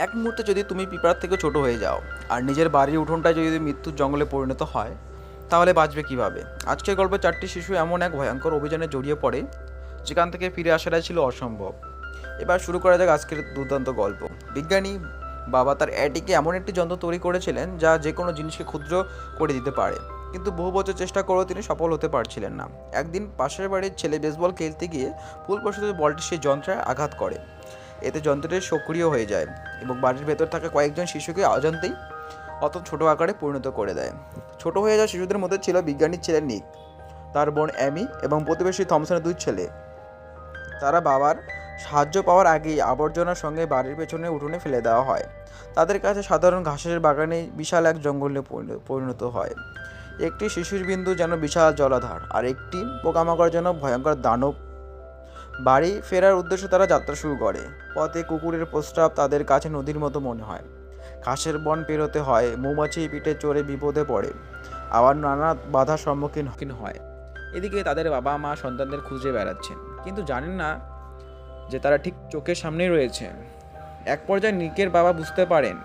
এক মুহূর্তে যদি তুমি পিঁপড়ার থেকে ছোট হয়ে যাও আর নিজের বাড়ির উঠোনটায় যদি মৃত্যুর জঙ্গলে পরিণত হয়, তাহলে বাঁচবে কিভাবে? আজকের গল্পে 4টি শিশু এমন এক ভয়ঙ্কর অভিযানে জড়িয়ে পড়ে যেখান থেকে ফিরে আসাটাই ছিল অসম্ভব। এবার শুরু করা যাক আজকের দুর্দান্ত গল্প। বিজ্ঞানী বাবা তার অ্যাটিকে এমন একটি যন্ত্র তৈরি করেছিলেন যা যে কোনো জিনিসকে ক্ষুদ্র করে দিতে পারে, কিন্তু বহু বছর চেষ্টা করেও তিনি সফল হতে পারছিলেন না। একদিন পাশের বাড়ির ছেলে বেসবল খেলতে গিয়ে ভুলবশত বলটি সেই যন্ত্রে আঘাত করে। এতে যন্ত্রটি সক্রিয় হয়ে যায় এবং বাড়ির ভেতর থাকা কয়েকজন শিশুকে অজান্তেই অত ছোট আকারে পরিণত করে দেয়। ছোট হয়ে যাওয়া শিশুদের মধ্যে ছিল বিজ্ঞানীর ছেলে নিক, তার বোন অ্যামি এবং প্রতিবেশী থমসনের 2 ছেলে। তারা বাবার সাহায্য পাওয়ার আগেই আবর্জনার সঙ্গে বাড়ির পেছনে উঠোনে ফেলে দেওয়া হয়। তাদের কাছে সাধারণ ঘাসের বাগানে বিশাল এক জঙ্গলে পরিণত হয়। একটি শিশুর বিন্দু যেন বিশাল জলাধার, আর একটি পোকামাকড় যেন ভয়ঙ্কর দানব। বাড়ি ফেরার উদ্দেশ্যে তারা যাত্রা শুরু করে। পথে কুকুরের প্রস্রাব তাদের কাছে নদীর মতো মনে হয়। ঘাসের বন পেরোতে হয়, মৌমাছি পিঠে চড়ে বিপদে পড়ে, আবার নানা বাধার সম্মুখীন হয়। এদিকে তাদের বাবা মা সন্তানদের খুঁজে বেড়াচ্ছেন, কিন্তু জানেন না যে তারা ঠিক চোখের সামনেই রয়েছে। এক পর্যায়ে নিকের বাবা বুঝতে পারেন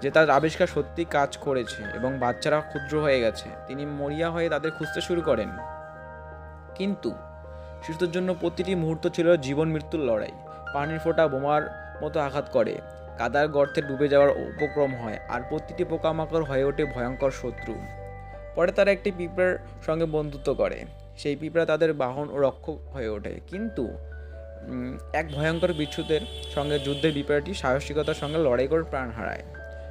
যে তার আবিষ্কার সত্যি কাজ করেছে এবং বাচ্চারা ক্ষুদ্র হয়ে গেছে। তিনি মরিয়া হয়ে তাদের খুঁজতে শুরু করেন, কিন্তু শিশুদের জন্য প্রতিটি মুহূর্ত ছিল জীবন মৃত্যুর লড়াই। পানির ফোঁটা বোমার মতো আঘাত করে, কাদার গর্তে ডুবে যাওয়ার উপক্রম হয়, আর প্রতিটি পোকামাকড় হয়ে ওঠে ভয়ঙ্কর শত্রু। পরে তারা একটি পিঁপড়ার সঙ্গে বন্ধুত্ব করে। সেই পিঁপড়া তাদের বাহন ও রক্ষক হয়ে ওঠে, কিন্তু এক ভয়ঙ্কর বিচ্ছুদের সঙ্গে যুদ্ধে পিঁপড়াটি সাহসিকতার সঙ্গে লড়াই করে প্রাণ হারায়।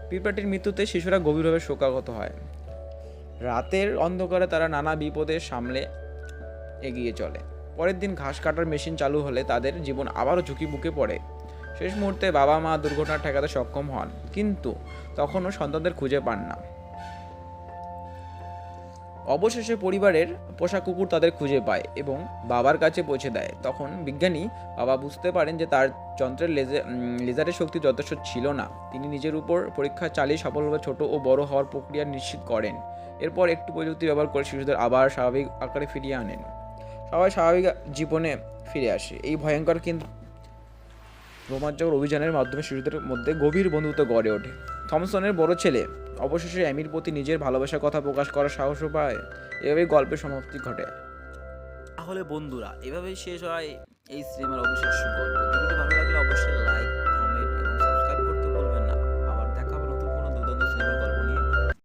পিঁপড়াটির মৃত্যুতে শিশুরা গভীরভাবে শোকাহত হয়। রাতের অন্ধকারে তারা নানা বিপদের সামলে এগিয়ে চলে। পরের দিন ঘাস কাটার মেশিন চালু হলে তাদের জীবন আবারও ঝুঁকি বুকে পড়ে। শেষ মুহূর্তে বাবা মা দুর্ঘটনা ঠেকাতে সক্ষম হন, কিন্তু তখনও সন্তানদের খুঁজে পান না। অবশেষে পরিবারের পোষা কুকুর তাদের খুঁজে পায় এবং বাবার কাছে পৌঁছে দেয়। তখন বিজ্ঞানী বাবা বুঝতে পারেন যে তার যন্ত্রের লেজারের শক্তি যথেষ্ট ছিল না। তিনি নিজের উপর পরীক্ষা চালিয়ে সফলভাবে ছোট ও বড় হওয়ার প্রক্রিয়া নিশ্চিত করেন। এরপর একটু প্রযুক্তি ব্যবহার করে শিশুদের আবার স্বাভাবিক আকারে ফিরিয়ে আনেন। সবাই স্বাভাবিক জীবনে ফিরে আসে। এই ভয়ঙ্কর কিন্তু রোমাঞ্চকর অভিযানের মাধ্যমে শিশুদের মধ্যে গভীর বন্ধুত্ব গড়ে ওঠে। থমসনের বড় ছেলে অবশেষে অ্যামির প্রতি নিজের ভালোবাসার কথা প্রকাশ করার সাহসও পায়। এভাবেই গল্পের সমাপ্তি ঘটে। তাহলে বন্ধুরা, এভাবেই শেষ হয় এই সিনেমার অবিশ্বাস্য গল্প। ভিডিওটি ভালো লাগলে অবশ্যই